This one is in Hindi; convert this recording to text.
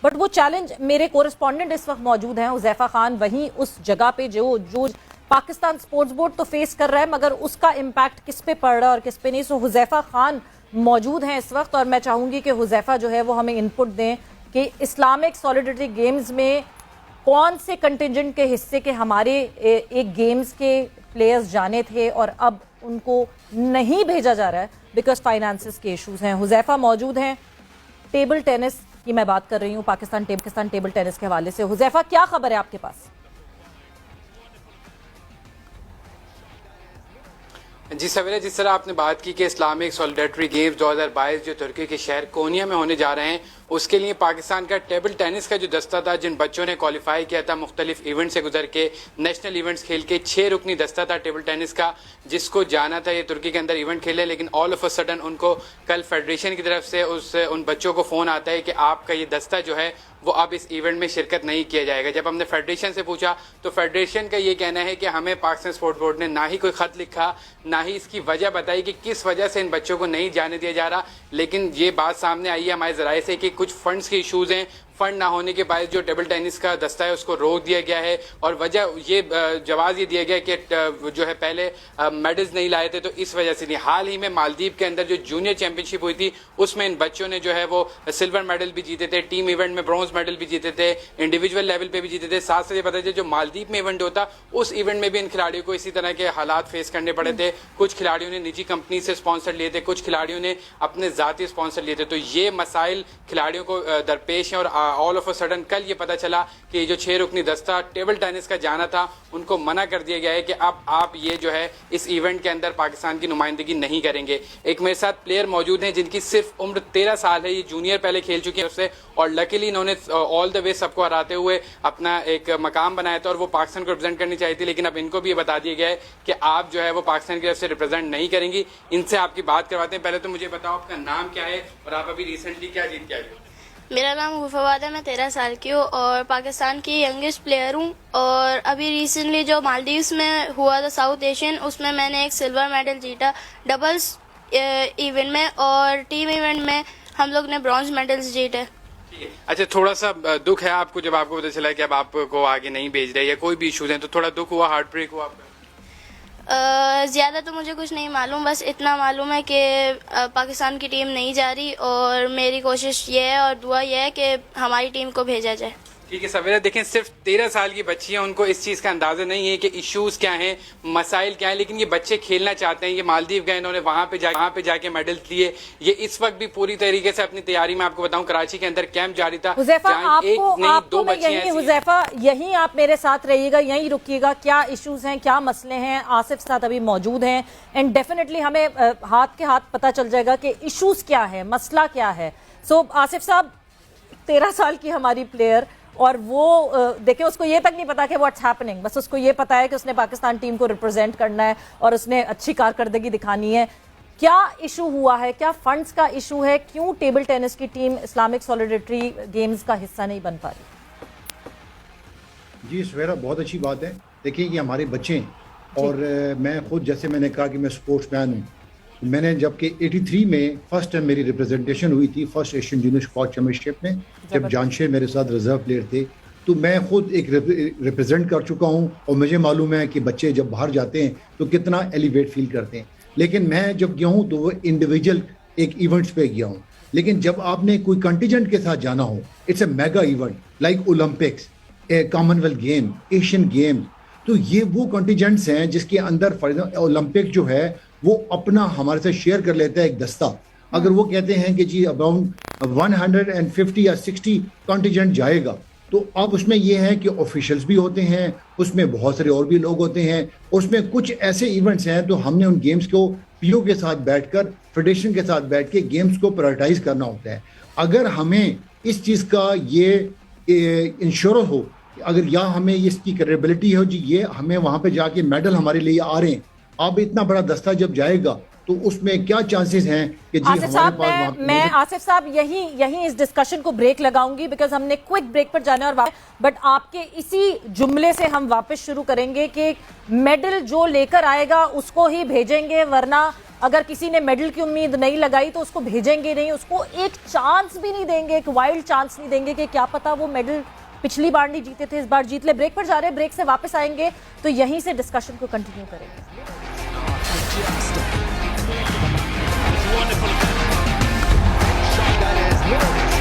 बट वो चैलेंज, मेरे कोरिस्पॉन्डेंट इस वक्त मौजूद हैं हुज़ैफा खान वहीं उस जगह पे जो जो पाकिस्तान स्पोर्ट्स बोर्ड तो फेस कर रहा है, मगर उसका इम्पैक्ट किस पे पड़ रहा है और किस पे नहीं। सो हुज़ैफा खान मौजूद हैं इस वक्त और मैं चाहूंगी कि हुज़ैफा जो है वो हमें इनपुट दें कि इस्लामिक सॉलिडरिटी गेम्स में कौन से कंटिजेंट के हिस्से के हमारे एक गेम्स के प्लेयर्स जाने थे और अब उनको नहीं भेजा जा रहा है बिकॉज फाइनेंसिस के इश्यूज हैं। हुज़ैफा मौजूद हैं, टेबल टेनिस की मैं बात कर रही हूँ, पाकिस्तान टेबल टेनिस के हवाले से। हुज़ैफा, क्या खबर है आपके पास? जी सवेरा, जिस तरह आपने बात की कि इस्लामिक सॉलिडरिटी गेम्स 2022 जो तुर्की के शहर कोनिया में होने जा रहे हैं, उसके लिए पाकिस्तान का टेबल टेनिस का जो दस्ता था, जिन बच्चों ने क्वालिफाई किया था मुख्तलिफ इवेंट से गुजर के, नेशनल इवेंट्स खेल के, 6 रुकनी दस्ता था टेबल टेनिस का, जिसको जाना था ये तुर्की के अंदर इवेंट खेले, लेकिन ऑल ऑफ अ सडन उनको कल फेडरेशन की तरफ से उन बच्चों को फ़ोन आता है कि आपका ये दस्ता जो है वो अब इस इवेंट में शिरकत नहीं किया जाएगा। जब हमने फेडरेशन से पूछा तो फेडरेशन का ये कहना है कि हमें पाकिस्तान स्पोर्ट्स बोर्ड ने ना ही कोई खत लिखा, ना ही इसकी वजह बताई कि किस वजह से इन बच्चों को नहीं जाने दिया जा रहा। लेकिन ये बात सामने आई है हमारे जराये से कि कुछ फंड्स के इशूज़ हैं, फंड ना होने के बाद जो टेबल टेनिस का दस्ता है उसको रोक दिया गया है और वजह ये जवाब ये दिया गया कि जो है पहले मेडल्स नहीं लाए थे तो इस वजह से नहीं। हाल ही में मालदीव के अंदर जो जूनियर चैंपियनशिप हुई थी उसमें इन बच्चों ने जो है वो सिल्वर मेडल भी जीते थे, टीम इवेंट में ब्रॉन्ज मेडल भी जीते थे, इंडिविजुअल लेवल पे भी जीते थे। साथ से ये पता चला जो मालदीव में इवेंट होता उस इवेंट में भी इन खिलाड़ियों को इसी तरह के हालात फेस करने पड़े थे। कुछ खिलाड़ियों ने निजी कंपनी से स्पॉन्सर लिए थे, कुछ खिलाड़ियों ने अपने जाती स्पॉन्सर लिए थे। तो ये मसाइल खिलाड़ियों को दरपेश हैं और ऑल ऑफ अ सडन कल ये पता चला कि जो 6 रुकनी दस्ता टेबल टेनिस का जाना था उनको मना कर दिया गया है कि अब आप ये जो है इस इवेंट के अंदर पाकिस्तान की नुमाइंदगी नहीं करेंगे। एक मेरे साथ प्लेयर मौजूद हैं जिनकी सिर्फ उम्र 13 साल है, ये जूनियर पहले खेल चुके हैं उससे और लकीली इन्होंने ऑल द वे सबको हराते हुए अपना एक मकाम बनाया था और वो पाकिस्तान को रिप्रेजेंट करनी चाहिए थी। लेकिन अब इनको भी ये बता दिया गया है कि आप जो है वो पाकिस्तान की तरफ से रिप्रेजेंट नहीं करेंगी। इनसे आपकी बात करवाते हैं। पहले तो मुझे बताओ आपका नाम क्या है और आप अभी रिसेंटली क्या जीत के आए हो? मेरा नाम गुफावाद है, मैं 13 साल की हूँ और पाकिस्तान की यंगेस्ट प्लेयर हूँ। और अभी रिसेंटली जो मालदीव्स में हुआ था साउथ एशियन, उसमें मैंने एक सिल्वर मेडल जीता डबल्स इवेंट में और टीम इवेंट में हम लोग ने ब्रॉन्ज मेडल्स जीते। अच्छा, थोड़ा सा दुख है आपको जब आपको पता चला कि अब आपको आगे नहीं भेज रहे या कोई भी इशूज हैं, तो थोड़ा दुख हुआ, हार्ट ब्रेक हुआ आपका? ज़्यादा तो मुझे कुछ नहीं मालूम, बस इतना मालूम है कि पाकिस्तान की टीम नहीं जा रही और मेरी कोशिश ये है और दुआ ये है कि हमारी टीम को भेजा जाए। ठीक है सवेरा, देखें सिर्फ 13 साल की बच्ची है, उनको इस चीज़ का अंदाज़ा नहीं है कि इश्यूज़ क्या हैं, मसाइल क्या हैं, लेकिन ये बच्चे खेलना चाहते हैं। ये मालदीव गए, इन्होंने वहाँ पे जाके मेडल लिए। ये इस वक्त भी पूरी तरीके से अपनी तैयारी में, आपको बताऊं, कराची के अंदर कैंप जारी था। हुज़ैफा, आपको हुज़ैफा यहीं आप मेरे साथ रहिएगा, यहीं रुकिएगा। क्या इश्यूज हैं, क्या मसले हैं? आसिफ साथ अभी मौजूद हैं एंड डेफिनेटली हमें हाथ के हाथ पता चल जाएगा कि इश्यूज क्या है, मसला क्या है। सो आसिफ साहब, 13 साल की हमारी प्लेयर और वो देखें, उसको ये तक नहीं पता कि व्हाट्स हैपनिंग, बस उसको ये पता है कि उसने पाकिस्तान टीम को रिप्रेजेंट करना है और उसने अच्छी कारकर्दगी दिखानी है। क्या इशू हुआ है? क्या फंड्स का इशू है? क्यों टेबल टेनिस की टीम इस्लामिक सॉलिडरिटी गेम्स का हिस्सा नहीं बन पा रही? जी सवेरा, बहुत अच्छी बात है। देखिए ये हमारे बच्चे हैं और मैं खुद, जैसे मैंने कहा कि मैं स्पोर्ट्स मैन हूँ, मैंने जबकि 83 में फर्स्ट टाइम मेरी रिप्रेजेंटेशन हुई थी first Asian junior squash championship में, जब जानशेर मेरे साथ रिजर्व प्लेयर थे, तो मैं खुद एक रिप्रेजेंट कर चुका हूं और मुझे मालूम है कि बच्चे जब बाहर जाते हैं तो कितना एलिवेट फील करते हैं। लेकिन मैं जब गया हूं तो वो इंडिविजुअल एक इवेंट्स पे गया हूं, लेकिन जब आपने कोई कंटिजेंट के साथ जाना हो, it's a mega event like Olympics, Commonwealth game, Asian games, तो ये वो कंटिजेंट्स हैं जिसके अंदर फॉर एग्जाम्पल ओलंपिक जो है वो अपना हमारे साथ शेयर कर लेता है एक दस्ता। अगर वो कहते हैं कि जी अराउंड 150 या 60 कॉन्टिजेंट जाएगा, तो अब उसमें ये है कि ऑफिशियल्स भी होते हैं, उसमें बहुत सारे और भी लोग होते हैं, उसमें कुछ ऐसे इवेंट्स हैं तो हमने उन गेम्स को पीओ के साथ बैठकर, फेडरेशन के साथ बैठ के गेम्स को प्रायोरिटाइज करना होता है। अगर हमें इस चीज़ का ये इंश्योर हो, अगर या हमें इसकी क्रेडिबिलिटी हो जी ये हमें वहाँ पे जाके मेडल हमारे लिए आ रहे हैं, अब इतना बड़ा दस्ता जब जाएगा तो उसमें क्या चांसेस हैं कि जी आसिफ हमारे साहब पास मैं आसिफ साहब यही इस डिस्कशन को ब्रेक लगाऊंगी बिकॉज हमने क्विक ब्रेक पर जाना है और बट आपके इसी जुमले से हम वापस शुरू करेंगे कि मेडल जो लेकर आएगा उसको ही भेजेंगे, वरना अगर किसी ने मेडल की उम्मीद नहीं लगाई तो उसको भेजेंगे नहीं, उसको एक चांस भी नहीं देंगे, एक वाइल्ड चांस नहीं देंगे कि क्या पता वो मेडल पिछली बार नहीं जीते थे इस बार जीत ले। ब्रेक पर जा रहे हैं, ब्रेक से वापस आएंगे तो यहीं से डिस्कशन को कंटिन्यू करेंगे। Wonderful. Shot that is